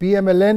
PMLN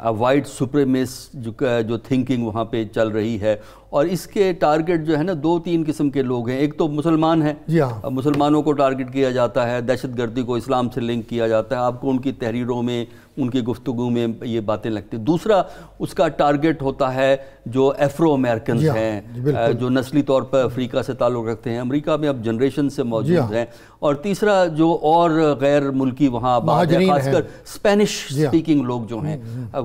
white سپریمیس جو thinking وہاں پہ چل رہی ہے، اور اس کے ٹارگٹ جو ہے نا 2-3 قسم کے لوگ ہیں. ایک تو مسلمان ہیں، مسلمانوں کو ٹارگٹ کیا جاتا ہے، دہشت گردی کو اسلام سے لنک کیا جاتا ہے، آپ کو ان کی تحریروں میں، ان کی گفتگو میں یہ باتیں لگتی ہیں. دوسرا اس کا ٹارگٹ ہوتا ہے جو ایفرو امریکنز ہیں، جو نسلی طور پر افریقہ سے تعلق رکھتے ہیں، امریکہ میں اب جنریشن سے موجود ہیں. اور تیسرا جو اور غیر ملکی وہاں آباد ہیں، خاص کر اسپینش اسپیکنگ لوگ جو ہیں،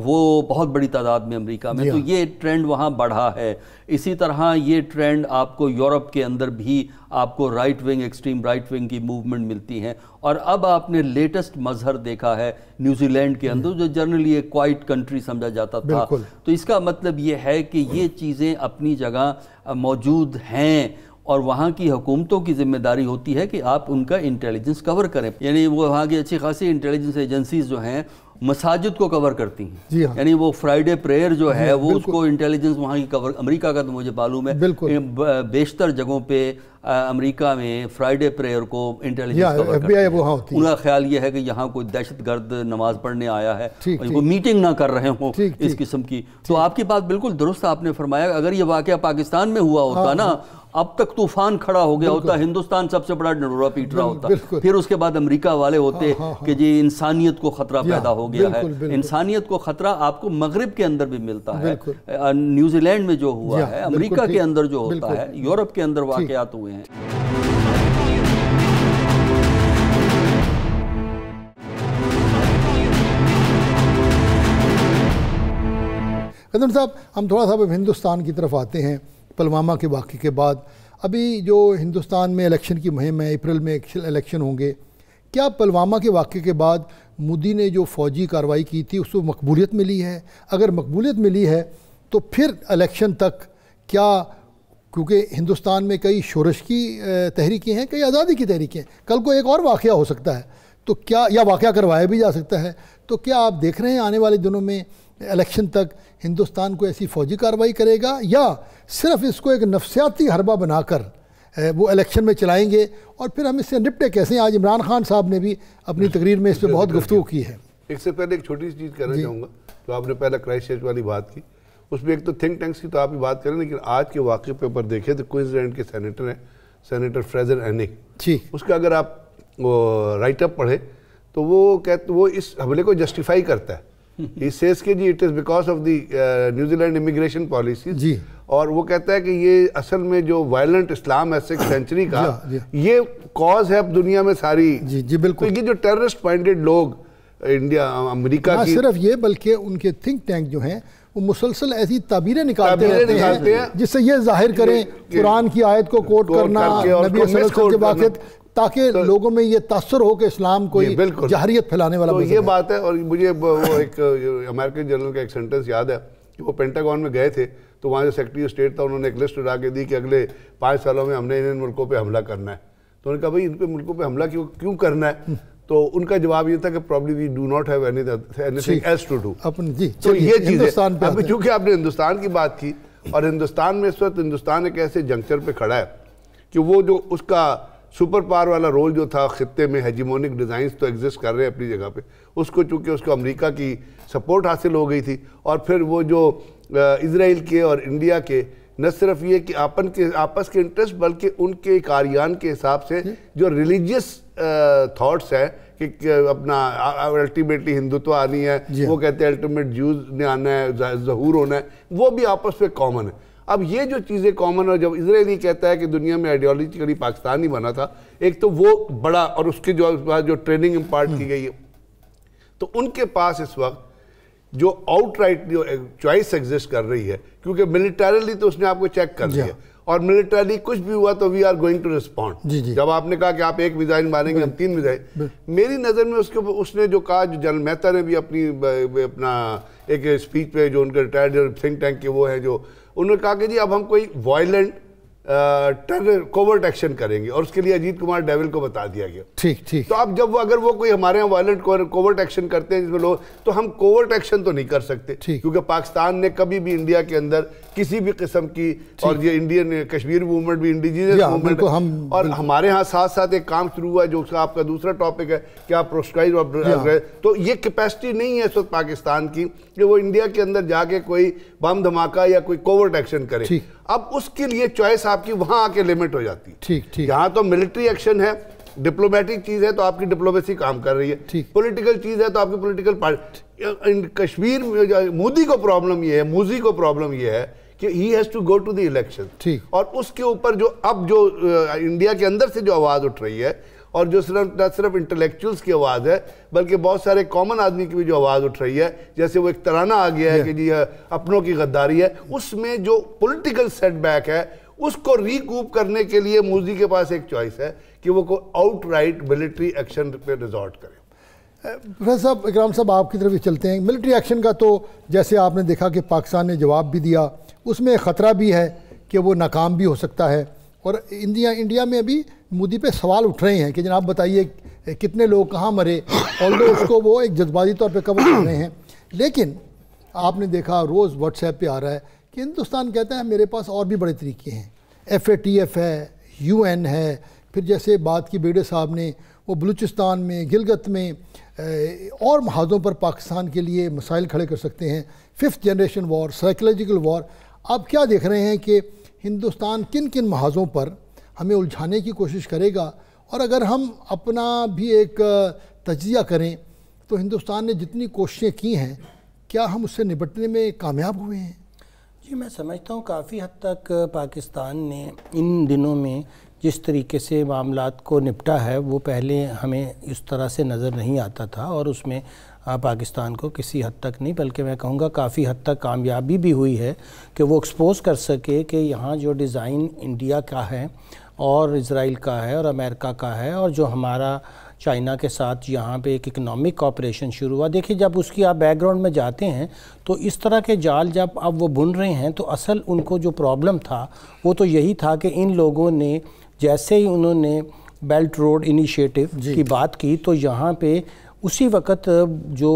وہ بہت بڑی تعداد میں امریکہ میں. تو یہ ٹرینڈ وہاں بڑھا ہے. اسی طرح یہ ٹرینڈ آپ کو یورپ کے اندر بھی آپ کو right wing, extreme right wing کی موومنٹ ملتی ہیں. اور اب آپ نے لیٹسٹ مظہر دیکھا ہے نیوزی لینڈ کے اندر، جو جنرلی ایک کوائٹ کنٹری سمجھا جاتا تھا. تو اس کا مطلب یہ ہے کہ یہ چیزیں اپنی جگہ موجود ہیں، اور وہاں کی حکومتوں کی ذمہ داری ہوتی ہے کہ آپ ان کا انٹیلیجنس کور کریں. یعنی وہ وہاں کی اچھی خاصی انٹیلیجنس ایجنسیز جو ہیں مساجد کو کور کرتی ہیں. یعنی وہ فرائیڈے پریئر جو ہے وہ اس کو انٹیلیجنس وہاں کی کور. امریکہ کا تو مجھے معلوم ہے بیشتر جگہوں پہ امریکہ میں فرائیڈے پریئر کو انٹیلیجنس کور کرتی ہے. ان کا خیال یہ ہے کہ یہاں کوئی دہشت گرد نماز پڑھنے آیا ہے، وہ میٹنگ نہ کر رہے ہوں اس قسم کی. تو آپ کی بات بالکل درست آپ نے فرمایا. اگر یہ واقعہ پاکستان میں ہوا ہوتا نا، اب تک طوفان کھڑا ہو گیا ہوتا، ہندوستان سب سے بڑا ڈنڈورا پیٹ رہا ہوتا. پھر اس کے بعد امریکہ والے ہوتے کہ جی انسانیت کو خطرہ پیدا ہو گیا ہے. انسانیت کو خطرہ آپ کو مغرب کے اندر بھی ملتا ہے. نیوزی لینڈ میں جو ہوا ہے، امریکہ کے اندر جو ہوتا ہے، یورپ کے اندر واقعات ہوئے ہیں. قدم صاحب، ہم تھوڑا سا ہندوستان کی طرف آتے ہیں. پلوامہ کے واقعے کے بعد ابھی جو ہندوستان میں الیکشن کی مہم ہے، اپریل میں الیکشن ہوں گے، کیا پلوامہ کے واقعے کے بعد مودی نے جو فوجی کارروائی کی تھی اس کو مقبولیت ملی ہے؟ اگر مقبولیت ملی ہے تو پھر الیکشن تک کیا، کیونکہ ہندوستان میں کئی شورش کی تحریکیں ہیں، کئی آزادی کی تحریکیں ہیں، کل کو ایک اور واقعہ ہو سکتا ہے، تو کیا، یا واقعہ کروایا بھی جا سکتا ہے، تو کیا آپ دیکھ رہے ہیں آنے والے دنوں میں الیکشن تک ہندوستان کو ایسی فوجی کارروائی کرے گا، یا صرف اس کو ایک نفسیاتی حربہ بنا کر وہ الیکشن میں چلائیں گے، اور پھر ہم اس سے نپٹے کیسے ہیں؟ آج عمران خان صاحب نے بھی اپنی تقریر میں اس پہ بہت گفتگو کی ہے. ایک سے پہلے ایک چھوٹی سی چیز کہنا چاہوں گا. تو آپ نے پہلا کرائسٹ چرچ والی بات کی، اس میں ایک تو تھنک ٹینکس کی تو آپ ہی بات کریں، لیکن آج کے واقعے پہ اوپر دیکھیں تو کوئنزلینڈ کے سینیٹر ہیں، سینیٹر فریزر اینک، اس کا اگر آپ رائٹ اپ پڑھیں تو وہ اس حملے کو جسٹیفائی کرتا ہے. He says کہ جی it is because of the New Zealand immigration policies. اور وہ کہتا ہے کہ یہ اصل میں جو وائلنٹ اسلام ہے 6th سینچری کا، یہ کاز ہے اب دنیا میں ساری. تو یہ جو ٹیررسٹ مائنڈڈ لوگ انڈیا، امریکہ کی، صرف یہ بلکہ ان کے تھنک ٹینک جو ہیں وہ مسلسل ایسی تعبیریں نکالتے رہتے ہیں جس سے یہ ظاہر کریں قرآن کی آیت کو کوٹ کرنا، نبی صلی اللہ علیہ وسلم کے واقعات، تاکہ لوگوں میں یہ تاثر ہو کہ اسلام کوئی جہریت پھیلانے والا مذہب ہے. یہ بات ہے. اور مجھے وہ ایک امریکن جنرل کا ایک سینٹنس یاد ہے کہ وہ پینٹاگون میں گئے تھے، تو وہاں جو سیکرٹری اسٹیٹ تھا انہوں نے ایک لسٹ اٹھا کے دی کہ اگلے 5 سالوں میں ہم نے ان ملکوں پہ حملہ کرنا ہے. تو انہوں نے کہا بھائی ان پہ ملکوں پہ حملہ کیوں کرنا ہے؟ تو ان کا جواب یہ تھا کہ probably we do not have anything else to do. تو یہ چیز ہے. ابھی چونکہ آپ نے ہندوستان کی بات کی، اور ہندوستان میں اس وقت ہندوستان ایک ایسے جنکچر پہ کھڑا ہے کہ وہ جو اس کا سپر پاور والا رول جو تھا خطے میں، ہیجیمونک ڈیزائنز تو ایگزسٹ کر رہے ہیں اپنی جگہ پہ، اس کو چونکہ اس کو امریکہ کی سپورٹ حاصل ہو گئی تھی، اور پھر وہ جو اسرائیل کے اور انڈیا کے نہ صرف یہ کہ آپس کے انٹرسٹ، بلکہ ان کے قاریان کے حساب سے جو ریلیجیس تھاٹس ہیں کہ اپنا الٹیمیٹلی ہندوتو آنی ہے، وہ کہتے ہیں الٹیمیٹ جیوز نے آنا ہے، ظہور ہونا ہے، وہ بھی آپس میں کامن ہے. اب یہ جو چیزیں کامن، اور جب اسرائیلی کہتا ہے کہ دنیا میں آئیڈیالوجیکلی پاکستان ہی بنا تھا، ایک تو وہ بڑا، اور اس کے جو ٹریننگ امپارٹ کی گئی ہے، تو ان کے پاس اس وقت جو آؤٹ رائٹ جو چوائس ایگزسٹ کر رہی ہے، کیونکہ ملیٹریلی تو اس نے آپ کو چیک کر لیا، اور ملیٹریلی کچھ بھی ہوا تو we are going to respond. جب آپ نے کہا کہ آپ 1 میزائل ماریں گے، ہم 3 میزائل، میری نظر میں اس نے جو کہا، جو جنرل مہتا نے بھی اپنا ایک اسپیچ پہ، جو ان کے ریٹائرڈ تھنک ٹینک کے وہ ہیں، جو انہوں نے کہا کہ جی اب ہم کوئی وائلنٹ کوورٹ ایکشن کریں گے، اور اس کے لیے اجیت کمار ڈیول کو بتا دیا گیا۔ ٹھیک ٹھیک۔ تو اب جب اگر وہ کوئی ہمارے یہاں وائلنٹ کوورٹ ایکشن کرتے ہیں جس میں لوگ، تو ہم کوورٹ ایکشن تو نہیں کر سکتے، کیونکہ پاکستان نے کبھی بھی انڈیا کے اندر کسی بھی قسم کی، اور یہ انڈین کشمیر موومنٹ بھی انڈیجینس موومنٹ، اور ہمارے ہاں ساتھ ساتھ ایک کام شروع ہوا ہے جو آپ کا دوسرا ٹاپک ہے کہ آپ پروسکرائب، تو یہ کیپیسٹی نہیں ہے اس وقت پاکستان کی کہ وہ انڈیا کے اندر جا کے کوئی بم دھماکہ یا کوئی کوورٹ ایکشن کرے۔ اب اس کے لیے چوائس آپ کی وہاں آ کے لمٹ ہو جاتی ہے۔ یہاں تو ملٹری ایکشن ہے، ڈپلومیٹک چیز ہے تو آپ کی ڈپلومیسی کام کر رہی ہے، پولیٹیکل چیز ہے تو آپ کی پولیٹیکل پارٹی۔ کشمیر میں مودی کو پرابلم یہ ہے، موزی کو پرابلم یہ ہے کہ he has to go to the election، اور اس کے اوپر جو اب جو انڈیا کے اندر سے جو آواز اٹھ رہی ہے، اور جو نہ صرف انٹلیکچولز کی آواز ہے بلکہ بہت سارے کامن آدمی کی بھی جو آواز اٹھ رہی ہے، جیسے وہ ایک ترانہ آ گیا ہے کہ جی اپنوں کی غداری ہے، اس میں جو پولیٹیکل سیٹ بیک ہے اس کو ریکوپ کرنے کے لیے موزی کے پاس ایک چوائس ہے کہ وہ کوئی آؤٹ رائٹ ملٹری ایکشن پہ ریزورٹ کرے۔ پروفیسر صاحب، اکرام صاحب آپ کی طرف چلتے ہیں۔ ملٹری ایکشن کا تو جیسے آپ نے دیکھا کہ پاکستان نے جواب بھی دیا، اس میں خطرہ بھی ہے کہ وہ ناکام بھی ہو سکتا ہے، اور انڈیا میں ابھی مودی پہ سوال اٹھ رہے ہیں کہ جناب بتائیے کتنے لوگ کہاں مرے، آلدو اس کو وہ ایک جذباتی طور پہ کور کر رہے ہیں، لیکن آپ نے دیکھا روز واٹس ایپ پہ آ رہا ہے کہ ہندوستان کہتا ہے میرے پاس اور بھی بڑے طریقے ہیں، FATF ہے، UN ہے، پھر جیسے بات کی بیڑے صاحب نے وہ بلوچستان میں، گلگت میں اور محاذوں پر پاکستان کے لیے مسائل کھڑے کر سکتے ہیں، 5th جنریشن وار، سائیکولوجیکل وار۔ آپ کیا دیکھ رہے ہیں کہ ہندوستان کن کن محاذوں پر ہمیں الجھانے کی کوشش کرے گا، اور اگر ہم اپنا بھی ایک تجزیہ کریں تو ہندوستان نے جتنی کوششیں کی ہیں کیا ہم اس سے نپٹنے میں کامیاب ہوئے ہیں؟ جی میں سمجھتا ہوں کافی حد تک پاکستان نے ان دنوں میں جس طریقے سے معاملات کو نپٹا ہے وہ پہلے ہمیں اس طرح سے نظر نہیں آتا تھا، اور اس میں پاکستان کو کسی حد تک نہیں بلکہ میں کہوں گا کافی حد تک کامیابی بھی ہوئی ہے کہ وہ ایکسپوز کر سکے کہ یہاں جو ڈیزائن انڈیا کا ہے اور اسرائیل کا ہے اور امریکہ کا ہے، اور جو ہمارا چائنا کے ساتھ یہاں پہ ایک اکنامک کوآپریشن شروع ہوا۔ دیکھیں جب اس کی آپ بیک گراؤنڈ میں جاتے ہیں تو اس طرح کے جال جب اب وہ بن رہے ہیں تو اصل ان کو جو پرابلم تھا وہ تو یہی تھا کہ ان لوگوں نے جیسے ہی انہوں نے بیلٹ روڈ انیشیٹو کی بات کی تو یہاں پہ اسی وقت جو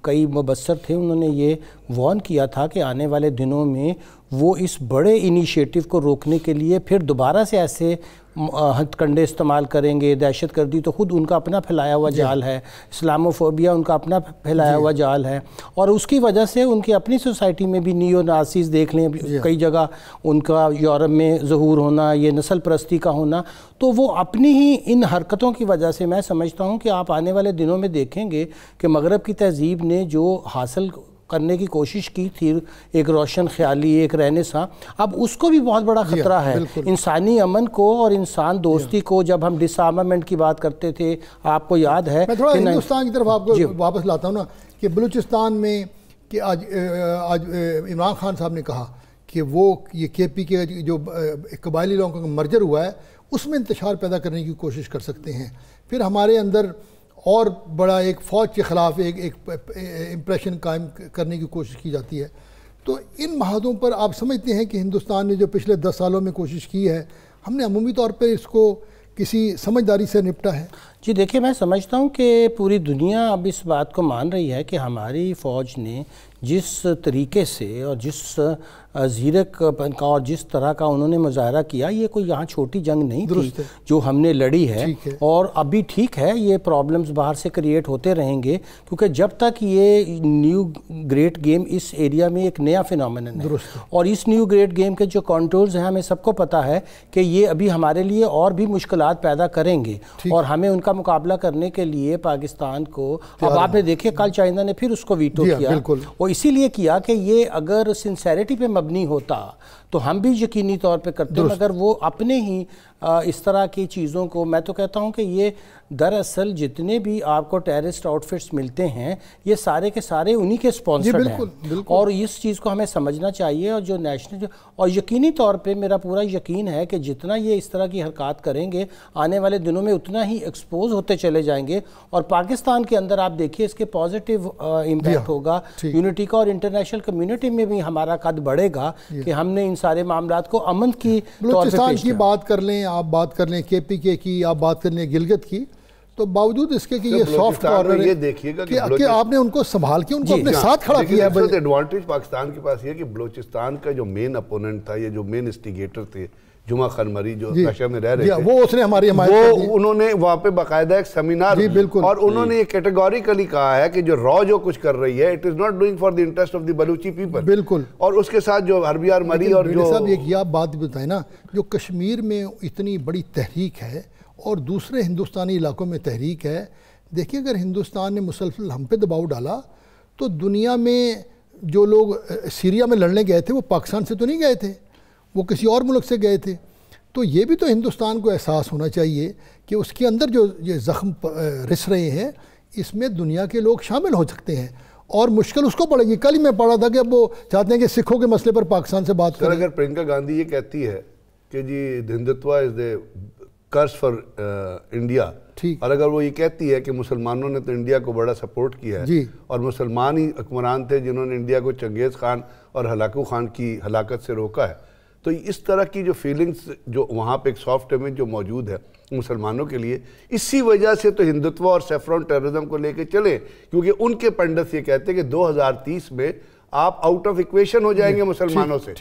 کئی مبصر تھے انہوں نے یہ وارن کیا تھا کہ آنے والے دنوں میں وہ اس بڑے انیشیٹو کو روکنے کے لیے پھر دوبارہ سے ایسے ہتھ کنڈے استعمال کریں گے۔ دہشت گردی تو خود ان کا اپنا پھیلایا ہوا جال ہے، اسلاموفوبیا ان کا اپنا پھیلایا ہوا جال ہے، اور اس کی وجہ سے ان کی اپنی سوسائٹی میں بھی نیو نازیز دیکھ لیں کئی جگہ ان کا یورپ میں ظہور ہونا، یہ نسل پرستی کا ہونا، تو وہ اپنی ہی ان حرکتوں کی وجہ سے میں سمجھتا ہوں کہ آپ آنے والے دنوں میں دیکھیں گے کہ مغرب کی تہذیب نے جو حاصل کرنے کی کوشش کی تھی ایک روشن خیالی، ایک رہنساں، اب اس کو بھی بہت بڑا خطرہ ہے۔ انسانی امن کو اور انسان دوستی کو جب ہم ڈس آرمامنٹ کی بات کرتے تھے آپ کو یاد ہے، میں تھوڑا ہندوستان کی طرف آپ کو واپس لاتا ہوں نا کہ بلوچستان میں کہ آج عمران خان صاحب نے کہا کہ وہ یہ KP کے جو قبائلی لوگوں کا مرجر ہوا ہے اس میں انتشار پیدا کرنے کی کوشش کر سکتے ہیں، پھر ہمارے اندر اور بڑا ایک فوج کے خلاف ایک امپریشن قائم کرنے کی کوشش کی جاتی ہے۔ تو ان محاذوں پر آپ سمجھتے ہیں کہ ہندوستان نے جو پچھلے 10 سالوں میں کوشش کی ہے ہم نے عمومی طور پہ اس کو کسی سمجھداری سے نپٹا ہے؟ جی دیکھیں میں سمجھتا ہوں کہ پوری دنیا اب اس بات کو مان رہی ہے کہ ہماری فوج نے جس طریقے سے اور جس زیرک کا اور جس طرح کا انہوں نے مظاہرہ کیا، یہ کوئی یہاں چھوٹی جنگ نہیں تھی جو ہم نے لڑی ہے، اور ابھی ٹھیک ہے یہ پرابلمز باہر سے کریٹ ہوتے رہیں گے کیونکہ جب تک یہ نیو گریٹ گیم اس ایریا میں ایک نیا فینومینن ہے، اور اس نیو گریٹ گیم کے جو کانٹورز ہیں ہمیں سب کو پتہ ہے کہ یہ ابھی ہمارے لیے اور بھی مشکلات پیدا کریں گے، اور ہمیں ان کا مقابلہ کرنے کے لیے پاکستان کو اب آپ نے دیکھے کل چائنا نے پھر اس کو ویٹو کیا، وہ اسی لیے کیا کہ یہ اگر سنسیریٹی پہ مبنی ہوتا تو ہم بھی یقینی طور پہ کرتے ہیں، مگر وہ اپنے ہی اس طرح کی چیزوں کو، میں تو کہتا ہوں کہ یہ دراصل جتنے بھی آپ کو ٹیررسٹ آؤٹ فٹس ملتے ہیں یہ سارے کے سارے انہی کے سپانسرڈ ہیں، اور اس چیز کو ہمیں سمجھنا چاہیے، اور جو نیشنل اور یقینی طور پہ میرا پورا یقین ہے کہ جتنا یہ اس طرح کی حرکات کریں گے آنے والے دنوں میں اتنا ہی ایکسپوز ہوتے چلے جائیں گے، اور پاکستان کے اندر آپ دیکھیے اس کے پازیٹیو امپیکٹ ہوگا یونٹی کا، اور انٹرنیشنل کمیونٹی میں بھی ہمارا قد بڑھے گا کہ ہم نے ان سارے معاملات کو امن کی طور پہ بلوچستان پیش کی کریں۔ بات کر لیں، آپ بات کر لیں KPK کی، آپ بات کر لیں گلگت کی، تو باوجود اس کے کہ یہ سافٹ کارنر یہ دیکھیے گا کہ آپ نے ان کو سنبھال کے ان کو اپنے ساتھ کھڑا کیا ہے۔ ایڈوانٹیج پاکستان کے پاس یہ کہ بلوچستان کا جو مین اپوننٹ تھا، یہ جو مین انسٹیگیٹر تھے جمعہ خان مری، جو رشیا میں رہ رہے تھے، وہ اس نے ہماری حمایت کی، وہ انہوں نے وہاں پہ باقاعدہ ایک سیمینار، اور انہوں نے یہ کیٹیگوریکلی کہا ہے کہ جو کچھ کر رہی ہے، it is not doing for the interest of the Balochi people. بالکل۔ اور اس کے ساتھ جو ہربیار مری اور جو صاحب ایک یہ بات بتائیں نا، جو کشمیر میں اتنی بڑی تحریک ہے اور دوسرے ہندوستانی علاقوں میں تحریک ہے، دیکھیں اگر ہندوستان نے مسلسل ہم پہ دباؤ ڈالا تو دنیا میں جو لوگ سیریا میں لڑنے گئے تھے وہ پاکستان سے تو نہیں گئے تھے، وہ کسی اور ملک سے گئے تھے۔ تو یہ بھی تو ہندوستان کو احساس ہونا چاہیے کہ اس کے اندر جو یہ زخم رس رہے ہیں اس میں دنیا کے لوگ شامل ہو سکتے ہیں، اور مشکل اس کو پڑے گی۔ کل ہی میں پڑھا تھا کہ اب وہ چاہتے ہیں کہ سکھوں کے مسئلے پر پاکستان سے بات کریں۔ اگر پرینکا گاندھی یہ کہتی ہے کہ جی ہندوتوا از دی کرس فار انڈیا، اور اگر وہ یہ کہتی ہے کہ مسلمانوں نے تو انڈیا کو بڑا سپورٹ کیا ہے اور مسلمان ہی حکمران تھے جنہوں نے انڈیا کو چنگیز خان اور ہلاکو خان کی ہلاکت سے روکا ہے، تو اس طرح کی جو فیلنگز جو وہاں پہ ایک سافٹ امیج جو موجود ہے مسلمانوں کے لیے، اسی وجہ سے تو ہندوتوا اور سیفرون ٹیررزم کو لے کے چلے، کیونکہ ان کے پنڈت یہ کہتے ہیں کہ 2030 میں آپ آؤٹ آف ایکویشن ہو جائیں گے مسلمانوں سے۔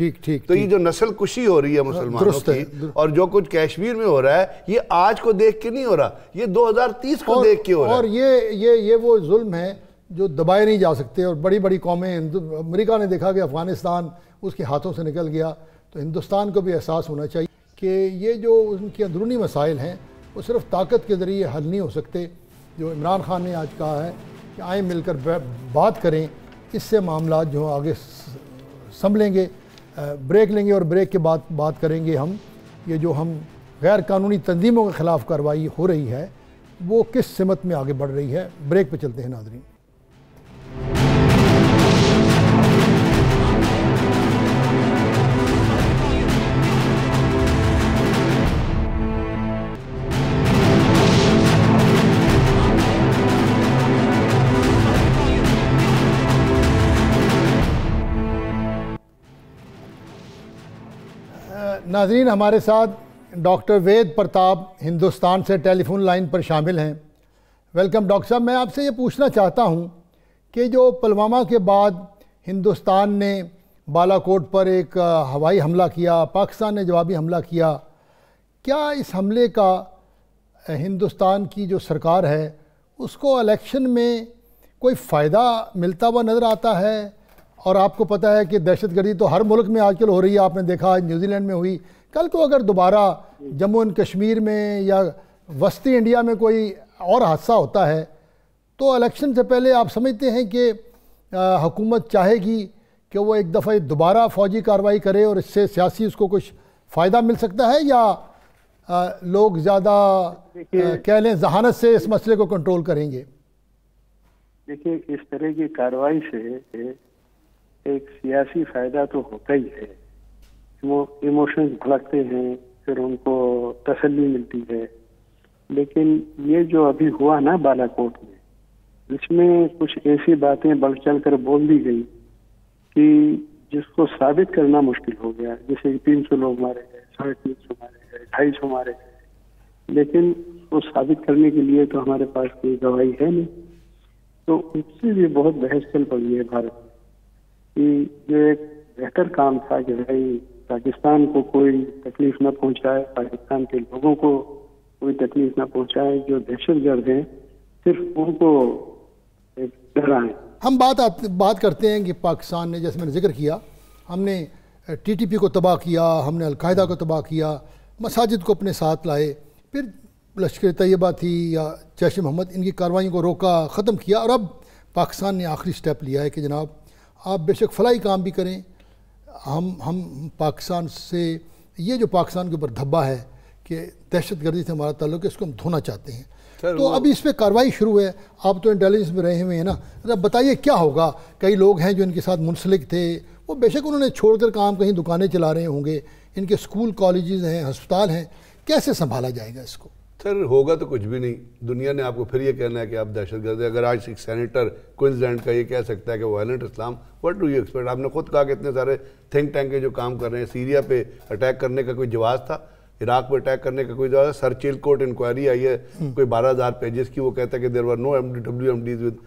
تو یہ جو نسل کشی ہو رہی ہے مسلمانوں کی اور جو کچھ کشمیر میں ہو رہا ہے، یہ آج کو دیکھ کے نہیں ہو رہا، یہ 2030 کو دیکھ کے ہو رہا ہے۔ اور یہ وہ ظلم ہے جو دبائے نہیں جا سکتے، اور بڑی بڑی قومیں، امریکہ نے دیکھا کہ افغانستان اس کے ہاتھوں سے نکل گیا، تو ہندوستان کو بھی احساس ہونا چاہیے کہ یہ جو ان کے اندرونی مسائل ہیں وہ صرف طاقت کے ذریعے حل نہیں ہو سکتے۔ جو عمران خان نے آج کہا ہے کہ آئیں مل کر بات کریں، اس سے معاملات جو آگے سنبھلیں گے، بریک لیں گے، اور بریک کے بعد بات کریں گے ہم یہ جو ہم غیر قانونی تنظیموں کے خلاف کارروائی ہو رہی ہے وہ کس سمت میں آگے بڑھ رہی ہے۔ بریک پہ چلتے ہیں ناظرین۔ ناظرین، ہمارے ساتھ ڈاکٹر وید پرتاپ ہندوستان سے ٹیلی فون لائن پر شامل ہیں۔ ویلکم ڈاکٹر صاحب۔ میں آپ سے یہ پوچھنا چاہتا ہوں کہ جو پلوامہ کے بعد ہندوستان نے بالا کوٹ پر ایک ہوائی حملہ کیا، پاکستان نے جوابی حملہ کیا، کیا اس حملے کا ہندوستان کی جو سرکار ہے اس کو الیکشن میں کوئی فائدہ ملتا ہوا نظر آتا ہے؟ اور آپ کو پتہ ہے کہ دہشت گردی تو ہر ملک میں آج کل ہو رہی ہے، آپ نے دیکھا نیوزی لینڈ میں ہوئی، کل کو اگر دوبارہ جموں اینڈ کشمیر میں یا وسطی انڈیا میں کوئی اور حادثہ ہوتا ہے تو الیکشن سے پہلے آپ سمجھتے ہیں کہ حکومت چاہے گی کہ وہ ایک دفعہ دوبارہ فوجی کارروائی کرے اور اس سے سیاسی اس کو کچھ فائدہ مل سکتا ہے، یا لوگ زیادہ کہہ لیں ذہانت سے اس مسئلے کو کنٹرول کریں گے؟ دیکھیے، اس طرح کی کارروائی سے ایک سیاسی فائدہ تو ہوتا ہی ہے، وہ ایموشنز بھڑکتے ہیں، پھر ان کو تسلی ملتی ہے، لیکن یہ جو ابھی ہوا نا بالا کوٹ میں، اس میں کچھ ایسی باتیں بڑھ چل کر بول دی گئی کہ جس کو ثابت کرنا مشکل ہو گیا، جیسے 300 لوگ مارے گئے، 350 مارے گئے، 250 مارے گئے، لیکن اس کو ثابت کرنے کے لیے تو ہمارے پاس کوئی گواہی ہے نہیں۔ تو اس سے بھی بہت بحث چل پڑی ہے بھارت میں کہ جو ایک بہتر کام تھا کہ بھائی پاکستان کو کوئی تکلیف نہ پہنچائے، پاکستان کے لوگوں کو کوئی تکلیف نہ پہنچائے، جو دہشت گرد ہیں صرف ان کو ایک ڈرائیں۔ ہم بات کرتے ہیں کہ پاکستان نے، جیسے میں نے ذکر کیا، ہم نے TTP کو تباہ کیا، ہم نے القاعدہ کو تباہ کیا، مساجد کو اپنے ساتھ لائے، پھر لشکر طیبہ تھی یا جیش محمد، ان کی کارروائیوں کو روکا، ختم کیا، اور اب پاکستان نے آخری سٹیپ لیا ہے کہ جناب آپ بے شک فلاحی کام بھی کریں، ہم پاکستان سے یہ جو پاکستان کے اوپر دھبا ہے کہ دہشت گردی سے ہمارا تعلق ہے، اس کو ہم دھونا چاہتے ہیں۔ تو ابھی اس پہ کارروائی شروع ہے، آپ تو انٹیلیجنس میں رہے ہوئے ہیں نا، اب بتائیے کیا ہوگا؟ کئی لوگ ہیں جو ان کے ساتھ منسلک تھے، وہ بے شک انہوں نے چھوڑ کر کام کہیں دکانیں چلا رہے ہوں گے، ان کے اسکول کالجز ہیں، ہسپتال ہیں، کیسے سنبھالا جائے گا اس کو؟ سر ہوگا تو کچھ بھی نہیں. دنیا نے آپ کو پھر یہ کہنا ہے کہ آپ دہشت گرد ہیں. اگر آج ایک سینیٹر کوئنزلینڈ کا یہ کہہ سکتا ہے کہ violent Islam, what do you expect? آپ نے خود کہا کہ اتنے سارے تھنک ٹینک کے جو کام کر رہے ہیں, سیریا پہ اٹیک کرنے کا کوئی جواز تھا, عراق پہ اٹیک کرنے کا کوئی جواز؟ سر چیل کوٹ انکوائری آئی ہے کوئی 12,000 پیجز کی, وہ کہتا ہے کہ دیر ور نو WMDs ود.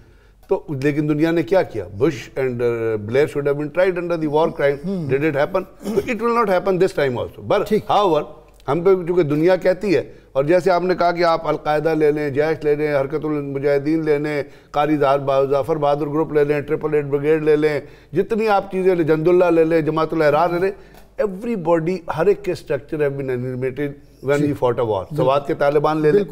تو لیکن دنیا نے کیا کیا؟ Bush and Blair should have been tried under the war crime. Did it happen? تو it will not happen this time also. But however ہم پہ چونکہ دنیا کہتی ہے, اور جیسے آپ نے کہا کہ آپ القاعدہ لے لیں, جیش لے لیں, حرکت المجاہدین لے لیں, قاری ظفر بہادر گروپ لے لیں, 888 بریگیڈ لے لیں, جتنی آپ چیزیں لیں, جند اللہ لے لیں, جماعت الاحرار لے لیں, ایوری باڈی, ہر ایک کے structure have been animated when we fought a war. Swat کے طالبان لے لیں.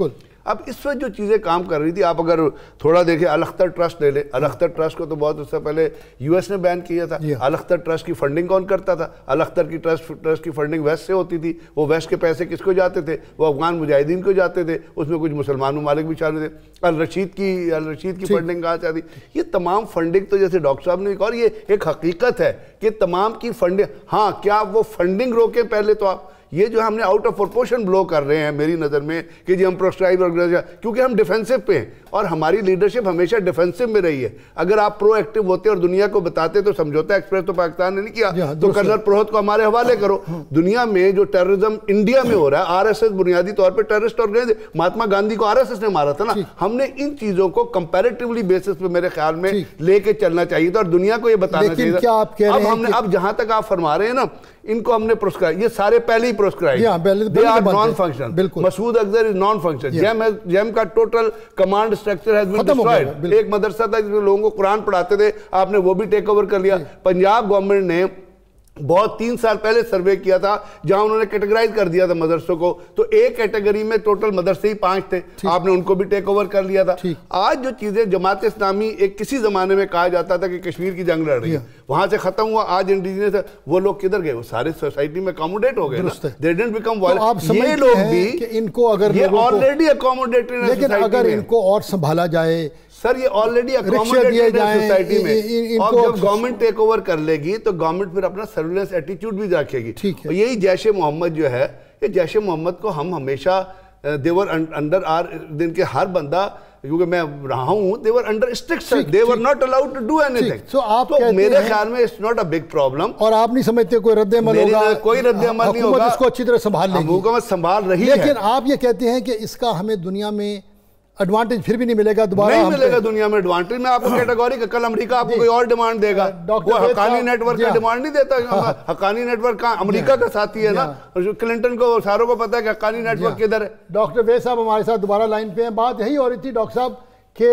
اب اس وقت جو چیزیں کام کر رہی تھی, آپ اگر تھوڑا دیکھیں, الختر ٹرسٹ لے لیں. الختر ٹرسٹ کو تو بہت اس سے پہلے US نے بین کیا تھا. الختر ٹرسٹ کی فنڈنگ کون کرتا تھا؟ الختر کی ٹرسٹ کی فنڈنگ ویسٹ سے ہوتی تھی. وہ ویسٹ کے پیسے کس کو جاتے تھے؟ وہ افغان مجاہدین کو جاتے تھے. اس میں کچھ مسلمان ممالک بھی شامل تھے. الرشید کی فنڈنگ کہاں سے آتی؟ یہ تمام فنڈنگ تو جیسے ڈاکٹر صاحب نے کہا, اور یہ ایک حقیقت ہے کہ تمام کی فنڈنگ, ہاں کیا وہ فنڈنگ روکیں پہلے تو آپ؟ یہ جو ہم نے آؤٹ آف پرپورشن بلو کر رہے ہیں میری نظر میں کہ جی ہم پروسکرائب آرگنائزیشن, کیونکہ ہم ڈیفینسو پہ ہیں اور ہماری لیڈرشپ ہمیشہ ڈیفینسو میں رہی ہے. اگر آپ پرو ایکٹیو ہوتے اور دنیا کو بتاتے, تو سمجھوتا ایکسپریس تو پاکستان نے نہیں کیا, تو کرنل پروہت کو ہمارے حوالے کرو. دنیا میں جو ٹیررزم انڈیا میں ہو رہا ہے, RSS بنیادی طور پہ ٹیررسٹ آرگنائزیشن, مہاتما گاندھی کو RSS نے مارا تھا نا. ہم نے ان چیزوں کو کمپیریٹیولی بیسس پہ میرے خیال میں لے کے چلنا چاہیے تھا, اور دنیا کو یہ بتانا چاہیے تھا. اب جہاں تک آپ فرما رہے ہیں نا, ان کو ہم نے پروسکرائب, یہ سارے پہلے ہی پروسکرائب, they are non-function. مسعود اکثر is non-function. جیم کا total command structure has been destroyed. ایک مدرسہ تھا جس میں لوگوں کو قرآن پڑھاتے تھے, آپ نے وہ بھی ٹیک اوور کر لیا. پنجاب گورنمنٹ نے بہت 3 سال پہلے سروے کیا تھا, جہاں انہوں نے کیٹیگرائز کر دیا تھا مدرسوں کو, تو ایک کیٹیگری میں ٹوٹل مدرسے ہی 5 تھے, آپ نے ان کو بھی ٹیک اوور کر لیا تھا. آج جو چیزیں جماعت اسلامی ایک کسی زمانے میں کہا جاتا تھا کہ کشمیر کی جنگ لڑ رہی ہے, وہاں سے ختم ہوا, آج انڈیجنس ہے, وہ لوگ کدھر گئے؟ وہ سارے سوسائٹی میں اکوموڈیٹ ہو گئے نا. They didn't become violent. یہ لوگ بھی ان کو اگر یہ آلریڈی اکوموڈیٹڈ ہیں, لیکن اگر ان کو اور سنبھالا جائے سر, یہ آلریڈی اکوموڈیٹڈ ہے سوسائٹی میں, اور جب گورنمنٹ ٹیک اوور کر لے گی تو گورنمنٹ پھر اپنا سرویلنس ایٹیٹیوڈ بھی رکھے گی. اور یہی جیش محمد جو ہے, یہ جیش محمد کو ہم ہمیشہ they were under our, دن کے ہر بندہ, کیونکہ میں رہا ہوں, they were under strict, they were not allowed to do anything. تو میرے خیال میں it's not a big problem. اور آپ نہیں سمجھتے کوئی رد عمل ہوگا؟ کوئی رد عمل نہیں ہوگا, حکومت اس کو اچھی طرح سنبھال لے گی, حکومت سنبھال رہی ہے. لیکن آپ یہ کہتے ہیں کہ اس کا ہمیں دنیا میں ایڈوانٹیج پھر بھی نہیں ملے گا دوبارہ؟ نہیں ملے گا دنیا میں ایڈوانٹیج. میں آپ کو کیٹیگوری کا, کل امریکہ آپ کو کوئی اور ڈیمانڈ دے گا, وہ حقانی نیٹ ورک کا ڈیمانڈ نہیں دیتا. حقانی نیٹ ورک کا امریکہ کا ساتھی ہے نا, کلنٹن کو ساروں کو پتا ہے کہ حقانی نیٹ ورک کدھر ہے. ڈاکٹر ویس صاحب ہمارے ساتھ دوبارہ لائن پہ ہیں. بات یہی ہو رہی تھی ڈاکٹر صاحب کہ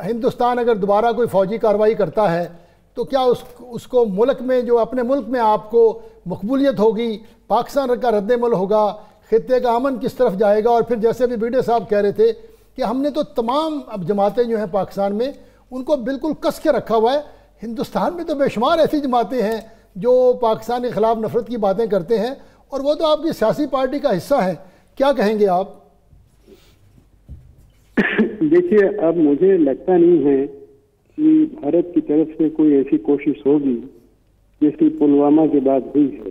ہندوستان اگر دوبارہ کوئی فوجی کارروائی کرتا ہے تو کیا اس کو ملک میں, جو اپنے ملک میں آپ کو مقبولیت ہوگی, پاکستان کا رد عمل ہوگا, خطے کا امن کس طرف جائے گا؟ اور پھر جیسے بھی بیڈے صاحب کہہ رہے تھے کہ ہم نے تو تمام اب جماعتیں جو ہیں پاکستان میں ان کو بالکل کس کے رکھا ہوا ہے. ہندوستان میں تو بے شمار ایسی جماعتیں ہیں جو پاکستان کے خلاف نفرت کی باتیں کرتے ہیں, اور وہ تو آپ کی سیاسی پارٹی کا حصہ ہیں. کیا کہیں گے آپ؟ دیکھیے, اب مجھے لگتا نہیں ہے کہ بھارت کی طرف سے کوئی ایسی کوشش ہوگی جیسی پلوامہ کے بعد ہوئی ہے.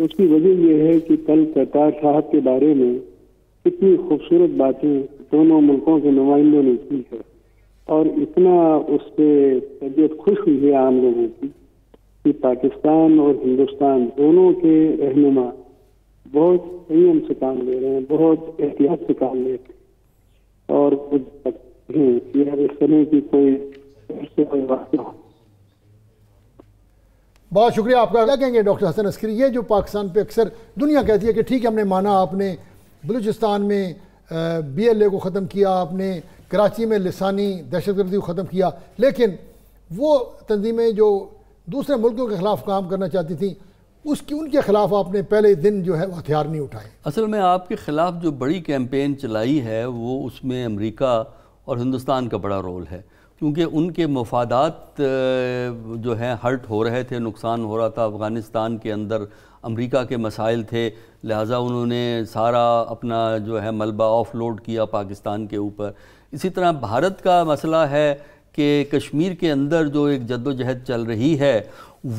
اس کی وجہ یہ ہے کہ کل کرتار صاحب کے بارے میں کتنی خوبصورت باتیں دونوں ملکوں کے نمائندوں نے کی ہے, اور اتنا اس سے طبیعت خوش ہوئی ہے عام لوگوں کی کہ پاکستان اور ہندوستان دونوں کے رہنما بہت سنیم سے کام لے رہے ہیں, بہت احتیاط سے کام لے رہے ہیں, اور کچھ اس طرح کی کوئی واقعہ. بہت شکریہ آپ کا. کیا کہیں گے ڈاکٹر حسن عسکری, یہ جو پاکستان پہ اکثر دنیا کہتی ہے کہ ٹھیک ہے ہم نے مانا, آپ نے بلوچستان میں BLA کو ختم کیا, آپ نے کراچی میں لسانی دہشت گردی کو ختم کیا, لیکن وہ تنظیمیں جو دوسرے ملکوں کے خلاف کام کرنا چاہتی تھیں ان کے خلاف آپ نے پہلے دن جو ہے وہ ہتھیار نہیں اٹھائے. اصل میں آپ کے خلاف جو بڑی کیمپین چلائی ہے وہ اس میں امریکہ اور ہندوستان کا بڑا رول ہے, کیونکہ ان کے مفادات جو ہیں ہرٹ ہو رہے تھے, نقصان ہو رہا تھا. افغانستان کے اندر امریکہ کے مسائل تھے, لہٰذا انہوں نے سارا اپنا جو ہے ملبہ آف لوڈ کیا پاکستان کے اوپر. اسی طرح بھارت کا مسئلہ ہے کہ کشمیر کے اندر جو ایک جدوجہد چل رہی ہے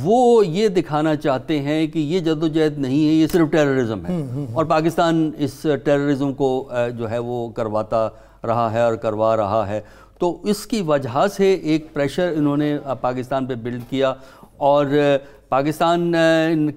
وہ یہ دکھانا چاہتے ہیں کہ یہ جدوجہد نہیں ہے، یہ صرف ٹیررزم ہے، اور پاکستان اس ٹیررزم کو جو ہے وہ کرواتا رہا ہے اور کروا رہا ہے. تو اس کی وجہ سے ایک پریشر انہوں نے پاکستان پہ بلڈ کیا، اور پاکستان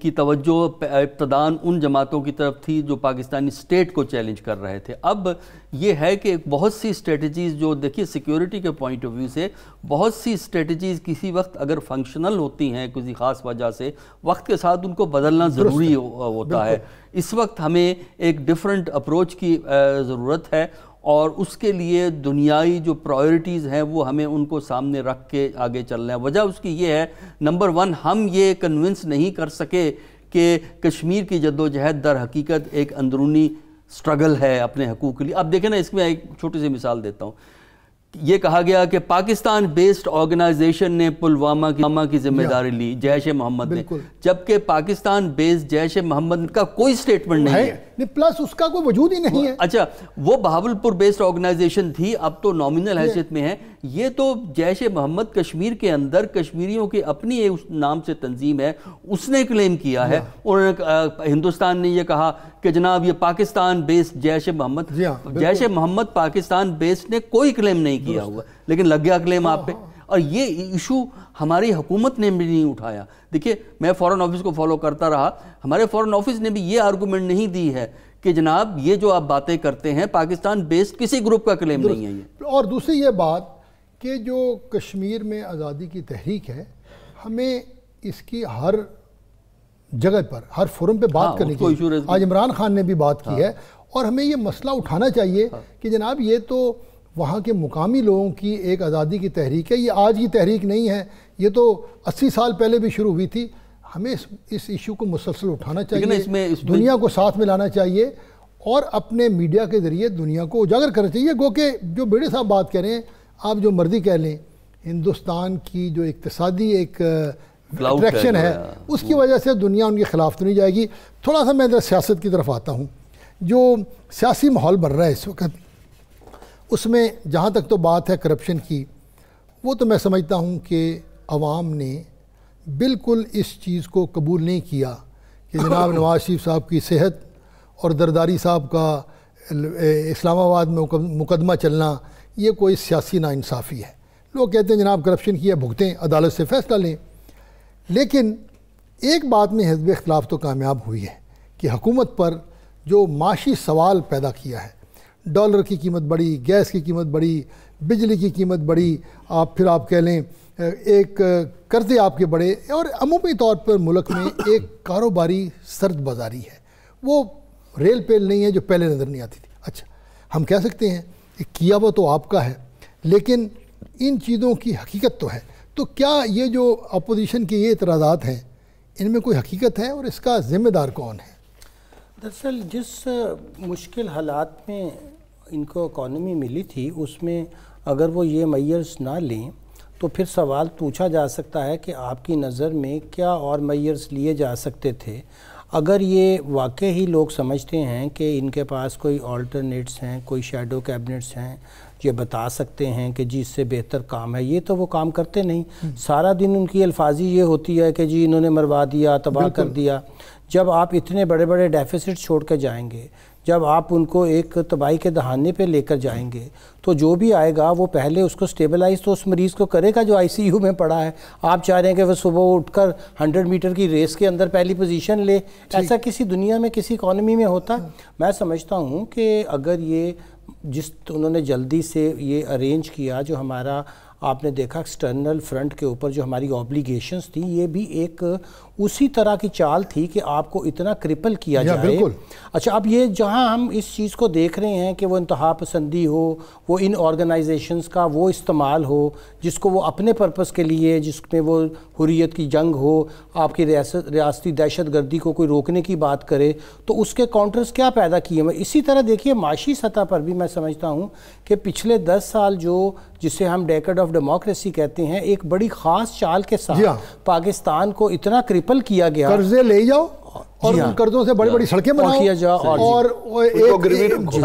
کی توجہ ابتداً ان جماعتوں کی طرف تھی جو پاکستانی اسٹیٹ کو چیلنج کر رہے تھے. اب یہ ہے کہ بہت سی اسٹریٹجیز جو دیکھیے سیکیورٹی کے پوائنٹ آف ویو سے بہت سی اسٹریٹجیز کسی وقت اگر فنکشنل ہوتی ہیں کسی خاص وجہ سے، وقت کے ساتھ ان کو بدلنا ضروری ہوتا ہے. اس وقت ہمیں ایک ڈیفرنٹ اپروچ کی ضرورت ہے، اور اس کے لیے دنیائی جو پرائیورٹیز ہیں وہ ہمیں ان کو سامنے رکھ کے آگے چلنا ہے. وجہ اس کی یہ ہے، نمبر 1 ہم یہ کنونس نہیں کر سکے کہ کشمیر کی جدوجہد در حقیقت ایک اندرونی سٹرگل ہے اپنے حقوق کے لیے. اب دیکھیں نا، اس میں ایک چھوٹی سی مثال دیتا ہوں. یہ کہا گیا کہ پاکستان بیسڈ آرگنائزیشن نے پلوامہ کی ذمہ داری لی، جیش محمد نے، جبکہ پاکستان بیسڈ جیش محمد کا کوئی سٹیٹمنٹ نہیں ہے، پلس اس کا کوئی وجود ہی نہیں ہے. اچھا، وہ بہاولپور بیسڈ آرگنائزیشن تھی، اب تو نامنل حیثیت میں ہے. یہ تو جیش محمد کشمیر کے اندر کشمیریوں کی اپنی اس نام سے تنظیم ہے، اس نے کلیم کیا ہے. اور ہندوستان نے یہ کہا کہ جناب یہ پاکستان بیسڈ جیش محمد، جیش محمد پاکستان بیسڈ نے کوئی کلیم نہیں کیا ہوا، لیکن لگ گیا کلیم آپ پہ. اور یہ ایشو ہماری حکومت نے بھی نہیں اٹھایا. دیکھیے میں فورن آفس کو فالو کرتا رہا، ہمارے فورن آفس نے بھی یہ آرگومنٹ نہیں دی ہے کہ جناب یہ جو آپ باتیں کرتے ہیں پاکستان بیسڈ کسی گروپ کا کلیم نہیں ہے یہ. اور دوسری یہ بات کہ جو کشمیر میں آزادی کی تحریک ہے، ہمیں اس کی ہر جگہ پر ہر فورم پہ بات کرنی چاہیے. آج عمران خان نے بھی بات کی ہے، اور ہمیں یہ مسئلہ اٹھانا چاہیے کہ جناب یہ تو وہاں کے مقامی لوگوں کی ایک آزادی کی تحریک ہے، یہ آج کی تحریک نہیں ہے، یہ تو 80 سال پہلے بھی شروع ہوئی تھی. ہمیں اس ایشو کو مسلسل اٹھانا چاہیے، دنیا کو ساتھ میں لانا چاہیے، اور اپنے میڈیا کے ذریعے دنیا کو اجاگر کرنا چاہیے. گو کہ جو بیڑے صاحب بات کہہ رہے ہیں، آپ جو مرضی کہہ لیں، ہندوستان کی جو اقتصادی ایک اٹریکشن ہے اس کی وجہ سے دنیا ان کے خلاف تو نہیں جائے گی. تھوڑا سا میں ادھر سیاست کی طرف آتا ہوں. جو سیاسی ماحول بن رہا ہے اس وقت، اس میں جہاں تک تو بات ہے کرپشن کی، وہ تو میں سمجھتا ہوں کہ عوام نے بالکل اس چیز کو قبول نہیں کیا کہ جناب نواز شریف صاحب کی صحت اور زرداری صاحب کا اسلام آباد میں مقدمہ چلنا یہ کوئی سیاسی ناانصافی ہے. لوگ کہتے ہیں جناب کرپشن کی ہے، بھگتیں، عدالت سے فیصلہ لیں. لیکن ایک بات میں حزب اختلاف تو کامیاب ہوئی ہے کہ حکومت پر جو معاشی سوال پیدا کیا ہے، ڈالر کی قیمت بڑھی، گیس کی قیمت بڑھی، بجلی کی قیمت بڑھی، پھر آپ کہہ لیں ایک قرضے آپ کے بڑھے، اور عمومی طور پر ملک میں ایک کاروباری سرد بازاری ہے. وہ ریل پیل نہیں ہے جو پہلے نظر نہیں آتی تھی. اچھا، ہم کہہ سکتے ہیں کہ کیا وہ تو آپ کا ہے، لیکن ان چیزوں کی حقیقت تو ہے. تو کیا یہ جو اپوزیشن کے یہ اعتراضات ہیں، ان میں کوئی حقیقت ہے، اور اس کا ذمہ دار کون ہے؟ دراصل جس مشکل حالات میں ان کو اکانومی ملی تھی، اس میں اگر وہ یہ میئرز نہ لیں تو پھر سوال پوچھا جا سکتا ہے کہ آپ کی نظر میں کیا اور میئرز لیے جا سکتے تھے. اگر یہ واقعی لوگ سمجھتے ہیں کہ ان کے پاس کوئی آلٹرنیٹس ہیں، کوئی شیڈو کیبنٹس ہیں، یہ بتا سکتے ہیں کہ جی اس سے بہتر کام ہے، یہ تو وہ کام کرتے نہیں. سارا دن ان کی الفاظی یہ ہوتی ہے کہ جی انہوں نے مروا دیا، تباہ کر دیا. جب آپ اتنے بڑے بڑے ڈیفیسٹ چھوڑ کے جائیں گے، جب آپ ان کو ایک تباہی کے دہانے پہ لے کر جائیں گے، تو جو بھی آئے گا وہ پہلے اس کو سٹیبلائز تو اس مریض کو کرے گا جو آئی سی یو میں پڑا ہے. آپ چاہ رہے ہیں کہ وہ صبح اٹھ کر 100 میٹر کی ریس کے اندر پہلی پوزیشن لے. ایسا کسی دنیا میں کسی اکانومی میں ہوتا؟ میں سمجھتا ہوں کہ اگر یہ انہوں نے جلدی سے یہ ارینج کیا، جو ہمارا آپ نے دیکھا ایکسٹرنل فرنٹ کے اوپر جو ہماری اوبلیگیشنز تھیں، یہ بھی ایک اسی طرح کی چال تھی کہ آپ کو اتنا کرپل کیا جائے. اچھا، اب یہ جہاں ہم اس چیز کو دیکھ رہے ہیں کہ وہ انتہا پسندی ہو، وہ ان آرگنائزیشنز کا وہ استعمال ہو جس کو وہ اپنے پرپس کے لیے، جس میں وہ حریت کی جنگ ہو، آپ کی ریاستی دہشت گردی کو کوئی روکنے کی بات کرے، تو اس کے کاؤنٹرز کیا پیدا کیے ہیں. اسی طرح دیکھیے معاشی سطح پر بھی میں سمجھتا ہوں کہ پچھلے 10 سال جسے ہم ڈیکڈ آف ڈیموکریسی کہتے ہیں، ایک بڑی خاص چال کے ساتھ پاکستان کو اتنا کرپل کیا گیا. قرضے لے جاؤ اور ان قرضوں سے بڑی بڑی سڑکیں بناؤ، اور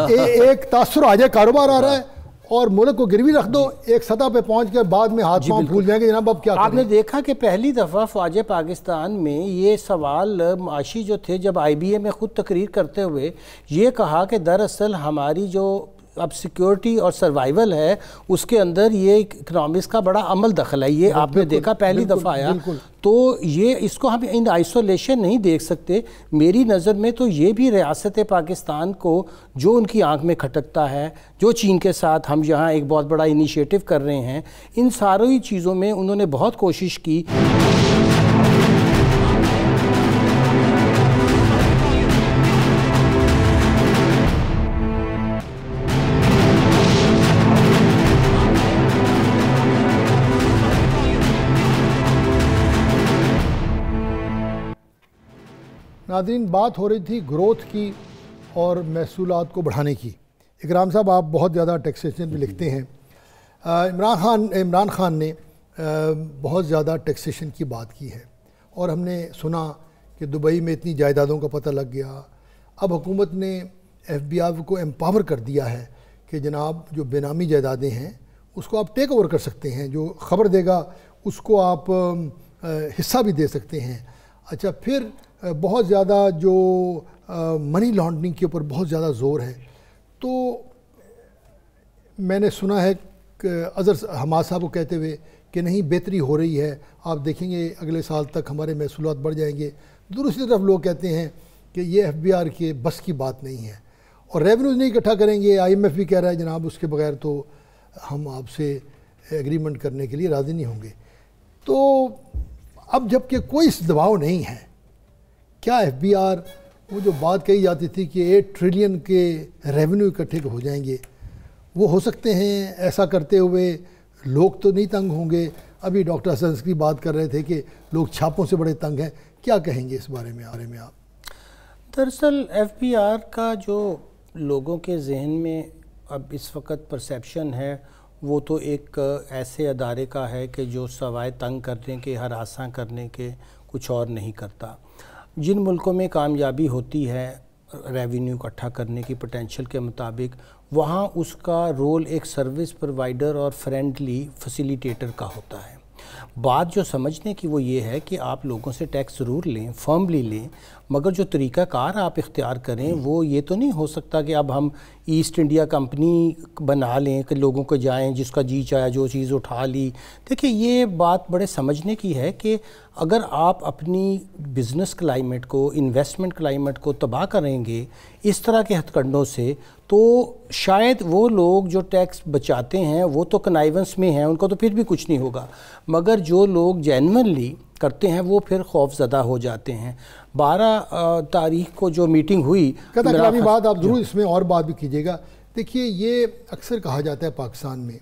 ایک تاثر آ جائے، کاروبار آ رہا ہے، اور ملک کو گروی رکھ دو، ایک سطح پہ پہنچ کے بعد میں ہاتھ پاؤں پھول جائیں گے جناب اب کیا کریں۔ آپ نے دیکھا کہ پہلی دفعہ فوج پاکستان میں یہ سوال معاشی جو تھے، جب آئی بی اے میں خود تقریر کرتے ہوئے یہ کہا کہ دراصل ہماری جو اب سیکیورٹی اور سروائیول ہے اس کے اندر یہ اکنامکس کا بڑا عمل دخل ہے، یہ آپ نے دیکھا پہلی دفعہ آیا، تو یہ اس کو ہم ان آئسولیشن نہیں دیکھ سکتے۔ میری نظر میں تو یہ بھی ریاست پاکستان کو جو ان کی آنکھ میں کھٹکتا ہے، جو چین کے ساتھ ہم یہاں ایک بہت بڑا انیشیٹو کر رہے ہیں، ان ساری چیزوں میں انہوں نے بہت کوشش کی۔ ناظرین، بات ہو رہی تھی گروتھ کی اور محصولات کو بڑھانے کی۔ اکرام صاحب، آپ بہت زیادہ ٹیکسیشن بھی لکھتے ہیں۔ عمران خان نے بہت زیادہ ٹیکسیشن کی بات کی ہے، اور ہم نے سنا کہ دبئی میں اتنی جائیدادوں کا پتہ لگ گیا۔ اب حکومت نے ایف بی آئی کو امپاور کر دیا ہے کہ جناب جو بے نامی جائیدادیں ہیں اس کو آپ ٹیک اوور کر سکتے ہیں، جو خبر دے گا اس کو آپ حصہ بھی دے سکتے ہیں۔ اچھا، پھر بہت زیادہ جو منی لانڈرنگ کے اوپر بہت زیادہ زور ہے، تو میں نے سنا ہے کہ اظہر حماد صاحب کو کہتے ہوئے کہ نہیں بہتری ہو رہی ہے، آپ دیکھیں گے اگلے سال تک ہمارے محصولات بڑھ جائیں گے۔ دوسری طرف لوگ کہتے ہیں کہ یہ ایف بی آر کے بس کی بات نہیں ہے، اور ریونیوز نہیں اکٹھا کریں گے۔ آئی ایم ایف بھی کہہ رہا ہے جناب اس کے بغیر تو ہم آپ سے ایگریمنٹ کرنے کے لیے راضی نہیں ہوں گے۔ تو اب جب کہ کوئی دباؤ نہیں ہے، کیا ایف بی آر وہ جو بات کہی جاتی تھی کہ 8 ٹریلین کے ریونیو اکٹھے ہو جائیں گے، وہ ہو سکتے ہیں؟ ایسا کرتے ہوئے لوگ تو نہیں تنگ ہوں گے؟ ابھی ڈاکٹر حسن کی بات کر رہے تھے کہ لوگ چھاپوں سے بڑے تنگ ہیں، کیا کہیں گے اس بارے میں آپ؟ دراصل ایف بی آر کا جو لوگوں کے ذہن میں اب اس وقت پرسیپشن ہے، وہ تو ایک ایسے ادارے کا ہے کہ جو سوائے تنگ کرنے کے، ہراساں کرنے کے کچھ اور نہیں کرتا۔ جن ملکوں میں کامیابی ہوتی ہے ریونیو اکٹھا کرنے کی پوٹینشیل کے مطابق، وہاں اس کا رول ایک سروس پرووائڈر اور فرینڈلی فیسیلیٹیٹر کا ہوتا ہے۔ بات جو سمجھنے کی وہ یہ ہے کہ آپ لوگوں سے ٹیکس ضرور لیں، فرملی لیں، مگر جو طریقہ کار آپ اختیار کریں وہ یہ تو نہیں ہو سکتا کہ اب ہم ایسٹ انڈیا کمپنی بنا لیں کہ لوگوں کو جائیں جس کا جی چاہے جو چیز اٹھا لی۔ دیکھیں، یہ بات بڑے سمجھنے کی ہے کہ اگر آپ اپنی بزنس کلائمیٹ کو، انویسٹمنٹ کلائمیٹ کو تباہ کریں گے اس طرح کے ہتھ کنڈوں سے، تو شاید وہ لوگ جو ٹیکس بچاتے ہیں وہ تو کنائیونس میں ہیں، ان کو تو پھر بھی کچھ نہیں ہوگا، مگر جو لوگ جینونلی کرتے ہیں وہ پھر خوف زدہ ہو جاتے ہیں۔ 12 تاریخ کو جو میٹنگ ہوئی، کلامی بات آپ ضرور اس میں اور بات بھی کیجیے گا۔ دیکھیے، یہ اکثر کہا جاتا ہے پاکستان میں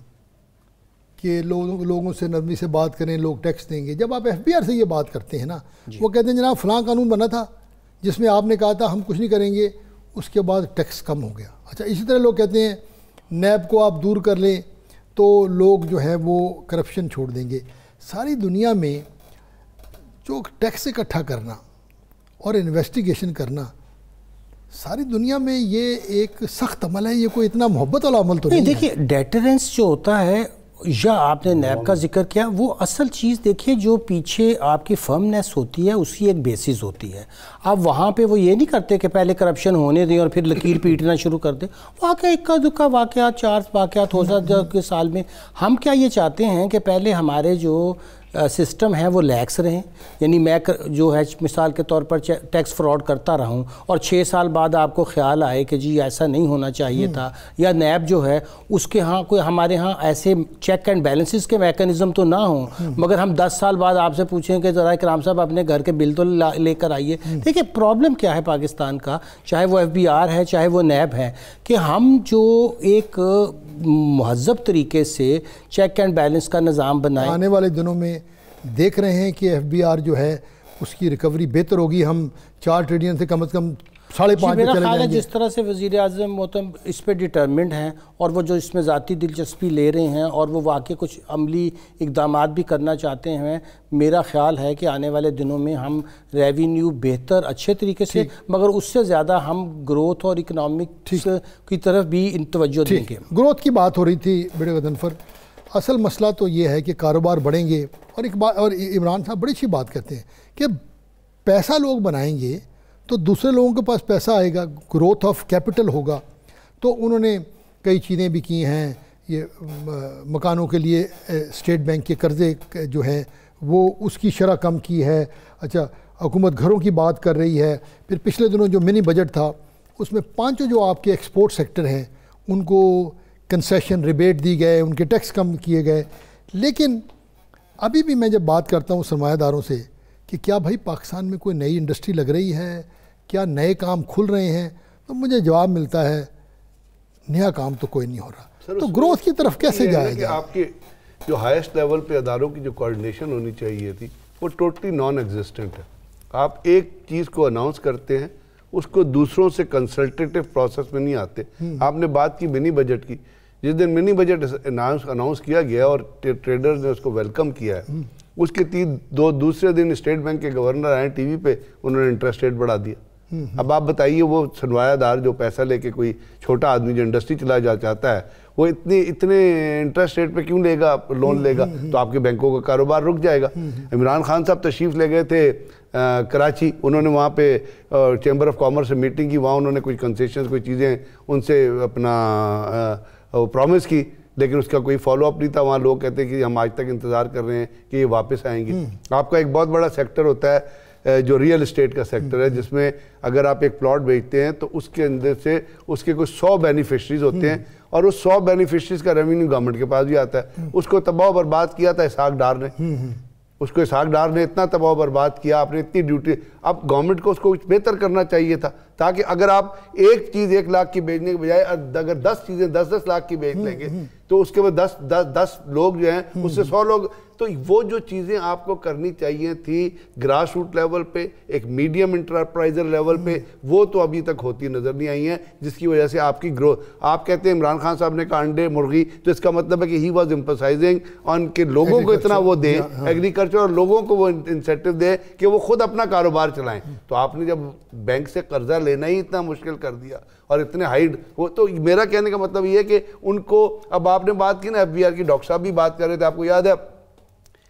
کہ لوگوں سے نرمی سے بات کریں، لوگ ٹیکس دیں گے۔ جب آپ ایف بی آر سے یہ بات کرتے ہیں نا، وہ کہتے ہیں جناب فلاں قانون بنا تھا جس میں آپ نے کہا تھا ہم کچھ نہیں کریں گے، اس کے بعد ٹیکس کم ہو گیا۔ اچھا، اسی طرح لوگ کہتے ہیں نیب کو آپ دور کر لیں تو لوگ جو ہے وہ کرپشن چھوڑ دیں گے۔ ساری دنیا میں جو ٹیکس اکٹھا کرنا اور انویسٹیگیشن کرنا، ساری دنیا میں یہ ایک سخت عمل ہے، یہ کوئی اتنا محبت والا عمل تو نہیں ہے۔ دیکھیے، ڈیٹرنس جو ہوتا ہے، یا آپ نے نیب کا ذکر کیا، وہ اصل چیز دیکھیے جو پیچھے آپ کی فرمنیس ہوتی ہے اس کی ایک بیسس ہوتی ہے۔ آپ وہاں پہ وہ یہ نہیں کرتے کہ پہلے کرپشن ہونے دیں اور پھر لکیر پیٹنا شروع کر دیں۔ واقعہ اکا دکا واقعات، 4 واقعات ہو جاتے کے سال میں۔ ہم کیا یہ چاہتے ہیں کہ پہلے ہمارے جو سسٹم ہے وہ لیکس رہیں، یعنی میں جو ہے مثال کے طور پر ٹیکس فراڈ کرتا رہا ہوں اور 6 سال بعد آپ کو خیال آئے کہ جی ایسا نہیں ہونا چاہیے تھا، یا نیب جو ہے اس کے ہاں کوئی ہمارے ہاں ایسے چیک اینڈ بیلنسز کے میکانزم تو نہ ہوں، مگر ہم 10 سال بعد آپ سے پوچھیں کہ ذرا اکرام صاحب اپنے گھر کے بل تو لے کر آئیے۔ دیکھیں، پرابلم کیا ہے پاکستان کا، چاہے وہ ایف بی آر ہے چاہے وہ نیب ہے، کہ ہم جو ایک مہذب طریقے سے چیک اینڈ بیلنس کا نظام بنائیں۔ آنے والے دنوں میں دیکھ رہے ہیں کہ ایف بی آر جو ہے اس کی ریکوری بہتر ہوگی، ہم 4 ٹریلین سے کم از کم 5.5 میرا پہ چلے خیال ہے جائیں گے. جس طرح سے وزیر اعظم محترم اس پہ ڈٹرمنڈ ہیں اور وہ جو اس میں ذاتی دلچسپی لے رہے ہیں اور وہ واقعی کچھ عملی اقدامات بھی کرنا چاہتے ہیں، میرا خیال ہے کہ آنے والے دنوں میں ہم ریونیو بہتر اچھے طریقے سے، مگر اس سے زیادہ ہم گروتھ اور اکنامک کی طرف بھی توجہ دیں گے. گروتھ کی بات ہو رہی تھی بیٹے غضنفر. اصل مسئلہ تو یہ ہے کہ کاروبار بڑھیں گے، اور ایک بات، اور عمران صاحب بڑی اچھی بات کہتے ہیں کہ پیسہ لوگ بنائیں گے تو دوسرے لوگوں کے پاس پیسہ آئے گا، گروتھ آف کیپٹل ہوگا. تو انہوں نے کئی چیزیں بھی کی ہیں. یہ مکانوں کے لیے اسٹیٹ بینک کے قرضے جو ہیں وہ اس کی شرح کم کی ہے. اچھا، حکومت گھروں کی بات کر رہی ہے. پھر پچھلے دنوں جو منی بجٹ تھا اس میں 5 جو آپ کے ایکسپورٹ سیکٹر ہیں ان کو کنسیشن ریبیٹ دی گئے، ان کے ٹیکس کم کیے گئے. لیکن ابھی بھی میں جب بات کرتا ہوں سرمایہ داروں سے کہ کیا بھائی پاکستان میں کوئی نئی انڈسٹری لگ رہی ہے، کیا نئے کام کھل رہے ہیں، تو مجھے جواب ملتا ہے نیا کام تو کوئی نہیں ہو رہا. تو گروتھ کی طرف کیسے جائے کہ گا؟ آپ کے جو ہائیسٹ لیول پہ اداروں کی جو کوارڈینیشن ہونی چاہیے تھی وہ ٹوٹلی نان ایگزسٹنٹ ہے. آپ ایک چیز کو اناؤنس کرتے ہیں، اس کو دوسروں سے کنسلٹیٹیو پروسیس میں نہیں آتے. آپ نے بات کی منی بجٹ کی. جس دن منی بجٹ اناؤنس کیا گیا اور ٹریڈرز نے اس کو ویلکم کیا ہے، اس کے دوسرے دن اسٹیٹ بینک کے گورنر آئے ٹی وی پہ، انہوں نے انٹرسٹ ریٹ بڑھا دیا. اب آپ بتائیے وہ سرمایہ دار جو پیسہ لے کے، کوئی چھوٹا آدمی جو انڈسٹری چلا چاہتا ہے، وہ اتنے انٹرسٹ ریٹ پہ کیوں لے گا، لون لے گا؟ تو آپ کے بینکوں کا کاروبار رک جائے گا. عمران خان صاحب تشریف لے گئے تھے کراچی، انہوں نے وہاں پہ چیمبر آف کامرس سے میٹنگ کی. وہاں انہوں نے کچھ کنسیشنز، کوئی چیزیں ان سے اپنا پرومس کی، لیکن اس کا کوئی فالو اپ نہیں تھا. وہاں لوگ کہتے ہیں کہ ہم آج تک انتظار کر رہے ہیں کہ یہ واپس آئیں گے. آپ کا ایک بہت بڑا سیکٹر ہوتا ہے جو ریئل اسٹیٹ کا سیکٹر ہے، جس میں اگر آپ ایک پلاٹ بیچتے ہیں تو اس کے اندر سے اس کے کچھ 100 بینیفیشریز ہوتے ہیں، اور اس 100 بینیفیشریز کا ریونیو گورنمنٹ کے پاس بھی آتا ہے. اس کو تباہ و برباد کیا تھا اسحاق ڈار نے. اس کو اسحاق ڈار نے اتنا تباہ و برباد کیا، آپ نے اتنی ڈیوٹی. اب گورنمنٹ کو اس کو کچھ بہتر کرنا چاہیے تھا، تاکہ اگر آپ ایک چیز 1 لاکھ کی بیچنے کے بجائے اگر 10 چیزیں 10 لاکھ کی بیچ لیں گے تو اس کے بعد 10 لوگ جو ہیں اس سے 100 لوگ. تو وہ جو چیزیں آپ کو کرنی چاہیے تھی گراس روٹ لیول پہ، ایک میڈیم انٹرپرائزر لیول پہ، وہ تو ابھی تک ہوتی نظر نہیں آئی ہیں، جس کی وجہ سے آپ کی گروتھ. آپ کہتے ہیں عمران خان صاحب نے کہا انڈے مرغی، تو اس کا مطلب ہے کہ ہی واز ایمفسائزنگ آن کہ لوگوں کو اتنا وہ دیں ایگریکلچر، اور لوگوں کو وہ انسینٹیو دیں کہ وہ خود اپنا کاروبار چلائیں. تو آپ نے جب بینک سے قرضہ لینا ہی اتنا مشکل کر دیا اور اتنے ہائیڈ، وہ تو میرا کہنے کا مطلب یہ ہے کہ ان کو، اب آپ نے بات کی نا FBR کی، ڈاکٹر صاحب بھی بات کر رہے تھے، آپ کو یاد ہے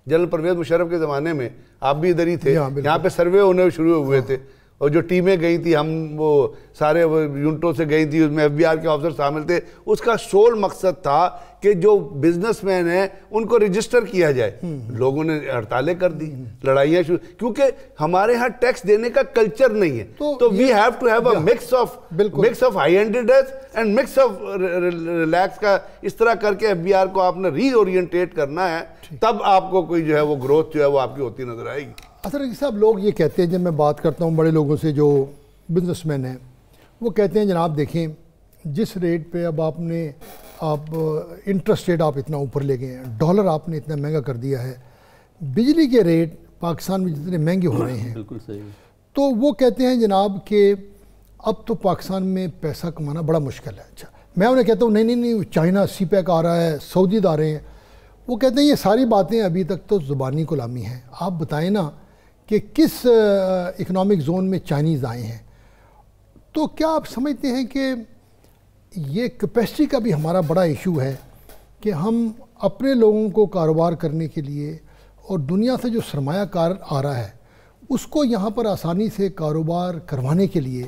جنرل پرویز مشرف کے زمانے میں، آپ بھی ادھر ہی تھے، یہاں پہ سروے ہونے شروع ہوئے تھے، اور جو ٹیمیں گئی تھی، ہم وہ سارے یونٹوں سے گئی تھی، اس میں FBR کے آفیسر شامل تھے. اس کا سول مقصد تھا کہ جو بزنس مین ہیں ان کو رجسٹر کیا جائے. لوگوں نے ہڑتالیں کر دی، لڑائیاں شروع، کیونکہ ہمارے ہاں ٹیکس دینے کا کلچر نہیں ہے. تو we have to have a mix of high handedness and mix of relax کا. اس طرح کر کے FBR کو آپ نے ری اورینٹیٹ کرنا ہے، تب آپ کو کوئی جو ہے وہ گروتھ جو ہے وہ آپ کی ہوتی نظر آئے گی. اثر صاحب، لوگ یہ کہتے ہیں، جب میں بات کرتا ہوں بڑے لوگوں سے جو بزنس مین ہیں، وہ کہتے ہیں جناب دیکھیں جس ریٹ پہ اب آپ انٹرسٹ ریٹ آپ اتنا اوپر لے گئے ہیں، ڈالر آپ نے اتنا مہنگا کر دیا ہے، بجلی کے ریٹ پاکستان میں جتنے مہنگے ہو رہے ہیں، بالکل صحیح. تو وہ کہتے ہیں جناب کہ اب تو پاکستان میں پیسہ کمانا بڑا مشکل ہے. اچھا، میں انہیں کہتا ہوں نہیں، چائنا سی پیک آ رہا ہے، سعودی آ رہے ہیں. وہ کہتے ہیں یہ ساری باتیں ابھی تک تو زبانی غلامی ہیں. آپ بتائیں نا کہ کس اکنامک زون میں چائنیز آئے ہیں. تو کیا آپ سمجھتے ہیں کہ یہ کیپیسٹی کا بھی ہمارا بڑا ایشو ہے کہ ہم اپنے لوگوں کو کاروبار کرنے کے لیے اور دنیا سے جو سرمایہ کار آ رہا ہے اس کو یہاں پر آسانی سے کاروبار کروانے کے لیے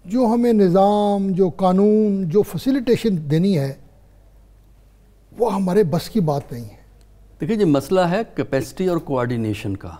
جو ہمیں نظام، جو قانون، جو فیسیلیٹیشن دینی ہے وہ ہمارے بس کی بات نہیں ہے؟ دیکھیں جی، مسئلہ ہے کیپیسٹی اور کوآرڈینیشن کا.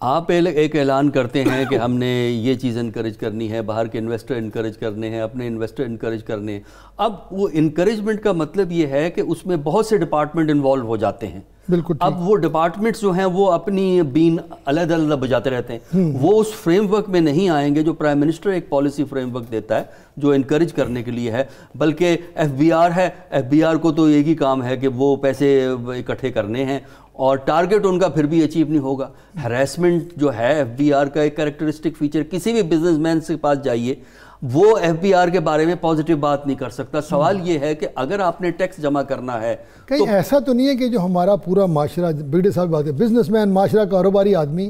آپ ایک اعلان کرتے ہیں کہ ہم نے یہ چیز انکریج کرنی ہے، باہر کے انویسٹر انکریج کرنے ہیں، اپنے انویسٹر انکریج کرنے ہیں. اب وہ انکریجمنٹ کا مطلب یہ ہے کہ اس میں بہت سے ڈپارٹمنٹ انوالو ہو جاتے ہیں. بالکل. اب وہ ڈپارٹمنٹس جو ہیں وہ اپنی بین علیحدہ علیحدہ بجاتے رہتے ہیں، وہ اس فریم ورک میں نہیں آئیں گے جو پرائم منسٹر ایک پالیسی فریم ورک دیتا ہے جو انکریج کرنے کے لیے ہے. بلکہ FBR ہے، FBR کو تو ایک ہی کام ہے کہ وہ پیسے اکٹھے کرنے ہیں اور ٹارگٹ ان کا پھر بھی اچیو نہیں ہوگا. ہراسمنٹ جو ہے ایف بی آر کا ایک کریکٹرسٹک فیچر, کسی بھی بزنس مین سے پاس جائیے وہ ایف بی آر کے بارے میں پازیٹیو بات نہیں کر سکتا. سوال یہ ہے کہ اگر آپ نے ٹیکس جمع کرنا ہے کہیں ایسا تو نہیں ہے کہ جو ہمارا پورا معاشرہ, بیڈے صاحب بات ہے, بزنس مین, معاشرہ, کاروباری آدمی,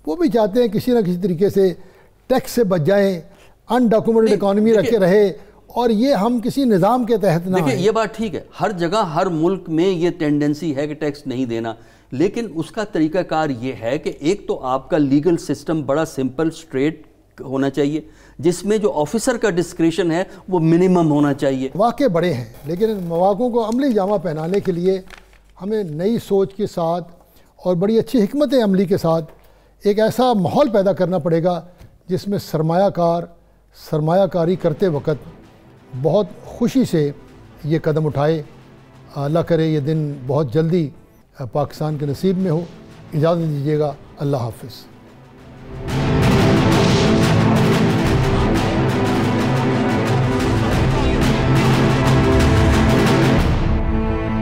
وہ بھی چاہتے ہیں کسی نہ کسی طریقے سے ٹیکس سے بچ جائیں, ان ڈاکومنٹڈ اکانومی رکھے رہے, اور یہ ہم کسی نظام کے تحت نہ دیکھیں یہ بات ٹھیک ہے, ہر جگہ ہر ملک میں یہ ٹینڈنسی ہے کہ ٹیکس نہیں دینا, لیکن اس کا طریقہ کار یہ ہے کہ ایک تو آپ کا لیگل سسٹم بڑا سمپل اسٹریٹ ہونا چاہیے, جس میں جو آفیسر کا ڈسکریشن ہے وہ منیمم ہونا چاہیے. مواقع بڑے ہیں, لیکن ان مواقعوں کو عملی جامہ پہنانے کے لیے ہمیں نئی سوچ کے ساتھ اور بڑی اچھی حکمت عملی کے ساتھ ایک ایسا ماحول پیدا کرنا پڑے گا جس میں سرمایہ کاری کرتے وقت بہت خوشی سے یہ قدم اٹھائے. اللہ کرے یہ دن بہت جلدی پاکستان کے نصیب میں ہو. اجازت دیجیے گا. اللہ حافظ.